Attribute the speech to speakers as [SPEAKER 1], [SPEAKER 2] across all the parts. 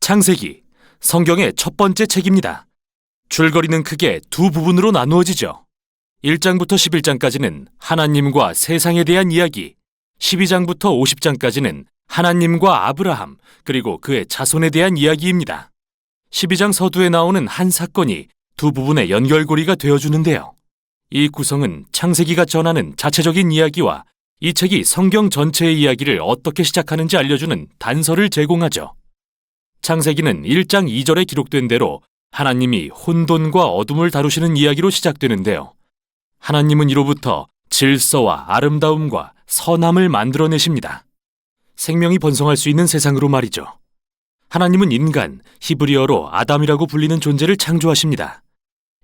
[SPEAKER 1] 창세기, 성경의 첫 번째 책입니다. 줄거리는 크게 두 부분으로 나누어지죠. 1장부터 11장까지는 하나님과 세상에 대한 이야기, 12장부터 50장까지는 하나님과 아브라함, 그리고 그의 자손에 대한 이야기입니다. 12장 서두에 나오는 한 사건이 두 부분의 연결고리가 되어주는데요. 이 구성은 창세기가 전하는 자체적인 이야기와 이 책이 성경 전체의 이야기를 어떻게 시작하는지 알려주는 단서를 제공하죠. 창세기는 1장 2절에 기록된 대로 하나님이 혼돈과 어둠을 다루시는 이야기로 시작되는데요. 하나님은 이로부터 질서와 아름다움과 선함을 만들어내십니다. 생명이 번성할 수 있는 세상으로 말이죠. 하나님은 인간, 히브리어로 아담이라고 불리는 존재를 창조하십니다.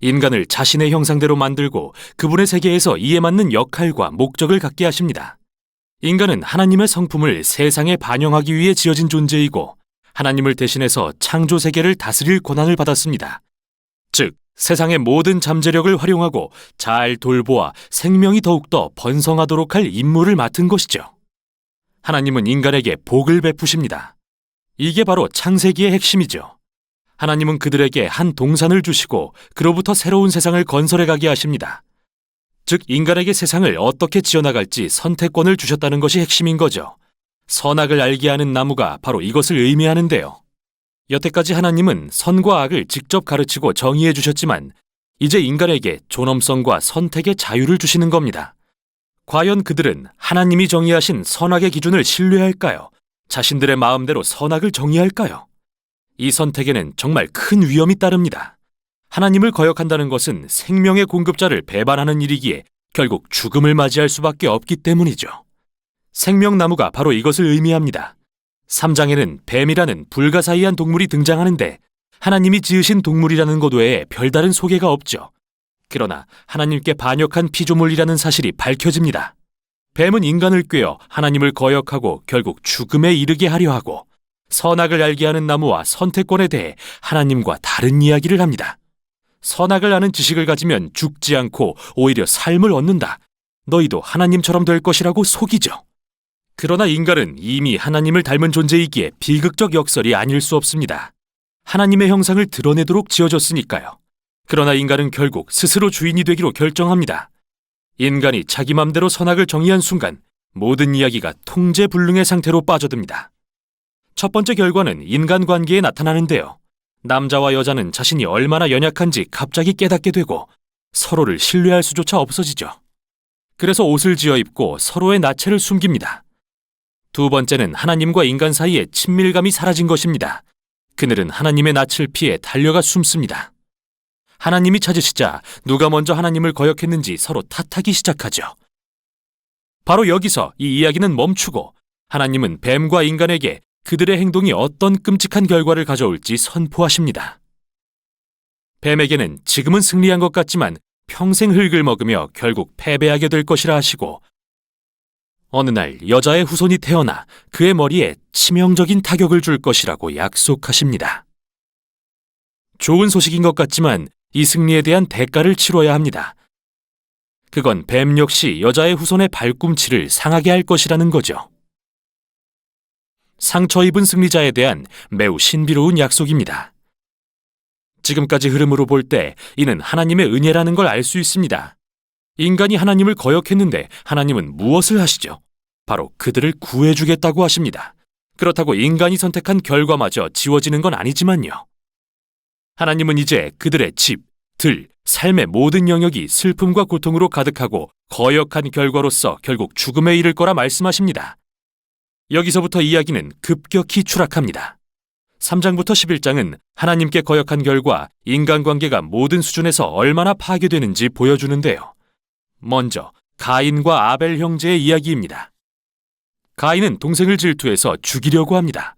[SPEAKER 1] 인간을 자신의 형상대로 만들고 그분의 세계에서 이에 맞는 역할과 목적을 갖게 하십니다. 인간은 하나님의 성품을 세상에 반영하기 위해 지어진 존재이고 하나님을 대신해서 창조 세계를 다스릴 권한을 받았습니다. 즉, 세상의 모든 잠재력을 활용하고 잘 돌보아 생명이 더욱더 번성하도록 할 임무를 맡은 것이죠. 하나님은 인간에게 복을 베푸십니다. 이게 바로 창세기의 핵심이죠. 하나님은 그들에게 한 동산을 주시고 그로부터 새로운 세상을 건설해 가게 하십니다. 즉, 인간에게 세상을 어떻게 지어나갈지 선택권을 주셨다는 것이 핵심인 거죠. 선악을 알게 하는 나무가 바로 이것을 의미하는데요. 여태까지 하나님은 선과 악을 직접 가르치고 정의해 주셨지만 이제 인간에게 존엄성과 선택의 자유를 주시는 겁니다. 과연 그들은 하나님이 정의하신 선악의 기준을 신뢰할까요? 자신들의 마음대로 선악을 정의할까요? 이 선택에는 정말 큰 위험이 따릅니다. 하나님을 거역한다는 것은 생명의 공급자를 배반하는 일이기에 결국 죽음을 맞이할 수밖에 없기 때문이죠. 생명나무가 바로 이것을 의미합니다. 3장에는 뱀이라는 불가사의한 동물이 등장하는데 하나님이 지으신 동물이라는 것 외에 별다른 소개가 없죠. 그러나 하나님께 반역한 피조물이라는 사실이 밝혀집니다. 뱀은 인간을 꾀어 하나님을 거역하고 결국 죽음에 이르게 하려 하고 선악을 알게 하는 나무와 선택권에 대해 하나님과 다른 이야기를 합니다. 선악을 아는 지식을 가지면 죽지 않고 오히려 삶을 얻는다. 너희도 하나님처럼 될 것이라고 속이죠. 그러나 인간은 이미 하나님을 닮은 존재이기에 비극적 역설이 아닐 수 없습니다. 하나님의 형상을 드러내도록 지어졌으니까요. 그러나 인간은 결국 스스로 주인이 되기로 결정합니다. 인간이 자기 맘대로 선악을 정의한 순간 모든 이야기가 통제불능의 상태로 빠져듭니다. 첫 번째 결과는 인간관계에 나타나는데요. 남자와 여자는 자신이 얼마나 연약한지 갑자기 깨닫게 되고 서로를 신뢰할 수조차 없어지죠. 그래서 옷을 지어 입고 서로의 나체를 숨깁니다. 두 번째는 하나님과 인간 사이의 친밀감이 사라진 것입니다. 그들은 하나님의 낯을 피해 달려가 숨습니다. 하나님이 찾으시자 누가 먼저 하나님을 거역했는지 서로 탓하기 시작하죠. 바로 여기서 이 이야기는 멈추고 하나님은 뱀과 인간에게 그들의 행동이 어떤 끔찍한 결과를 가져올지 선포하십니다. 뱀에게는 지금은 승리한 것 같지만 평생 흙을 먹으며 결국 패배하게 될 것이라 하시고 어느 날 여자의 후손이 태어나 그의 머리에 치명적인 타격을 줄 것이라고 약속하십니다. 좋은 소식인 것 같지만 이 승리에 대한 대가를 치러야 합니다. 그건 뱀 역시 여자의 후손의 발꿈치를 상하게 할 것이라는 거죠. 상처 입은 승리자에 대한 매우 신비로운 약속입니다. 지금까지 흐름으로 볼 때 이는 하나님의 은혜라는 걸 알 수 있습니다. 인간이 하나님을 거역했는데 하나님은 무엇을 하시죠? 바로 그들을 구해주겠다고 하십니다. 그렇다고 인간이 선택한 결과마저 지워지는 건 아니지만요. 하나님은 이제 그들의 집, 들, 삶의 모든 영역이 슬픔과 고통으로 가득하고 거역한 결과로서 결국 죽음에 이를 거라 말씀하십니다. 여기서부터 이야기는 급격히 추락합니다. 3장부터 11장은 하나님께 거역한 결과 인간관계가 모든 수준에서 얼마나 파괴되는지 보여주는데요. 먼저 가인과 아벨 형제의 이야기입니다. 가인은 동생을 질투해서 죽이려고 합니다.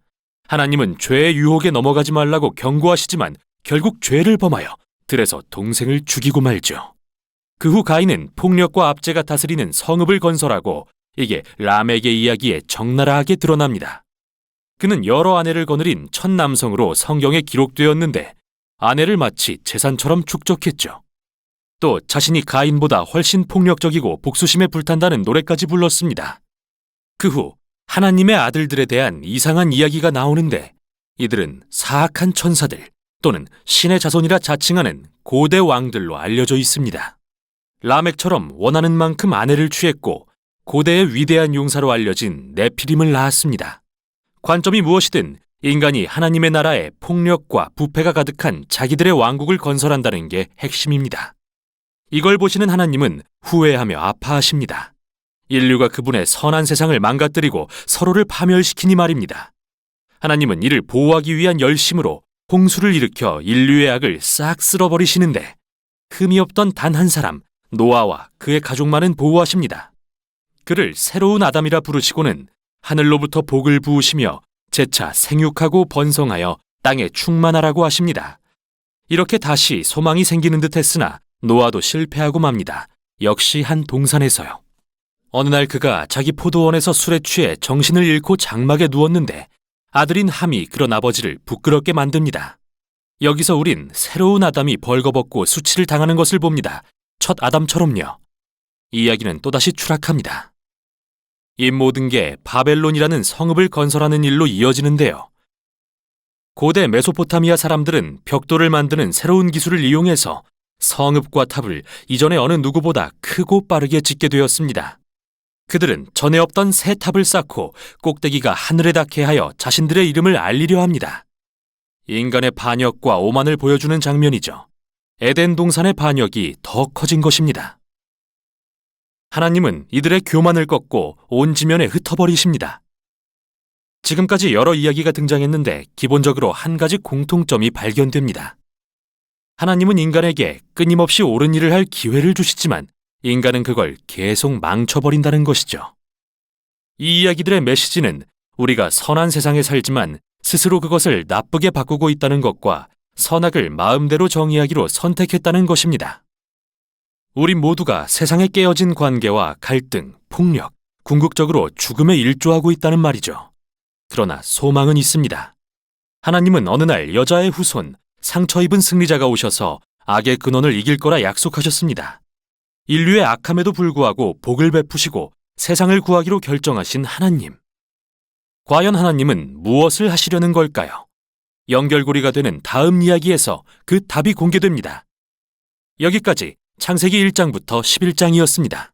[SPEAKER 1] 하나님은 죄의 유혹에 넘어가지 말라고 경고하시지만 결국 죄를 범하여 들에서 동생을 죽이고 말죠. 그 후 가인은 폭력과 압제가 다스리는 성읍을 건설하고 이게 라멕의 이야기에 적나라하게 드러납니다. 그는 여러 아내를 거느린 첫 남성으로 성경에 기록되었는데 아내를 마치 재산처럼 축적했죠. 또 자신이 가인보다 훨씬 폭력적이고 복수심에 불탄다는 노래까지 불렀습니다. 그 후 하나님의 아들들에 대한 이상한 이야기가 나오는데 이들은 사악한 천사들 또는 신의 자손이라 자칭하는 고대 왕들로 알려져 있습니다. 라멕처럼 원하는 만큼 아내를 취했고 고대의 위대한 용사로 알려진 네피림을 낳았습니다. 관점이 무엇이든 인간이 하나님의 나라에 폭력과 부패가 가득한 자기들의 왕국을 건설한다는 게 핵심입니다. 이걸 보시는 하나님은 후회하며 아파하십니다. 인류가 그분의 선한 세상을 망가뜨리고 서로를 파멸시키니 말입니다. 하나님은 이를 보호하기 위한 열심으로 홍수를 일으켜 인류의 악을 싹 쓸어버리시는데 흠이 없던 단 한 사람, 노아와 그의 가족만은 보호하십니다. 그를 새로운 아담이라 부르시고는 하늘로부터 복을 부으시며 재차 생육하고 번성하여 땅에 충만하라고 하십니다. 이렇게 다시 소망이 생기는 듯 했으나 노아도 실패하고 맙니다. 역시 한 동산에서요. 어느 날 그가 자기 포도원에서 술에 취해 정신을 잃고 장막에 누웠는데 아들인 함이 그런 아버지를 부끄럽게 만듭니다. 여기서 우린 새로운 아담이 벌거벗고 수치를 당하는 것을 봅니다. 첫 아담처럼요. 이야기는 또다시 추락합니다. 이 모든 게 바벨론이라는 성읍을 건설하는 일로 이어지는데요. 고대 메소포타미아 사람들은 벽돌을 만드는 새로운 기술을 이용해서 성읍과 탑을 이전의 어느 누구보다 크고 빠르게 짓게 되었습니다. 그들은 전에 없던 새 탑을 쌓고 꼭대기가 하늘에 닿게 하여 자신들의 이름을 알리려 합니다. 인간의 반역과 오만을 보여주는 장면이죠. 에덴 동산의 반역이 더 커진 것입니다. 하나님은 이들의 교만을 꺾고 온 지면에 흩어버리십니다. 지금까지 여러 이야기가 등장했는데 기본적으로 한 가지 공통점이 발견됩니다. 하나님은 인간에게 끊임없이 옳은 일을 할 기회를 주시지만 인간은 그걸 계속 망쳐버린다는 것이죠. 이 이야기들의 메시지는 우리가 선한 세상에 살지만 스스로 그것을 나쁘게 바꾸고 있다는 것과 선악을 마음대로 정의하기로 선택했다는 것입니다. 우리 모두가 세상에 깨어진 관계와 갈등, 폭력, 궁극적으로 죽음에 일조하고 있다는 말이죠. 그러나 소망은 있습니다. 하나님은 어느 날 여자의 후손, 상처 입은 승리자가 오셔서 악의 근원을 이길 거라 약속하셨습니다. 인류의 악함에도 불구하고 복을 베푸시고 세상을 구하기로 결정하신 하나님. 과연 하나님은 무엇을 하시려는 걸까요? 연결고리가 되는 다음 이야기에서 그 답이 공개됩니다. 여기까지 창세기 1장부터 11장이었습니다.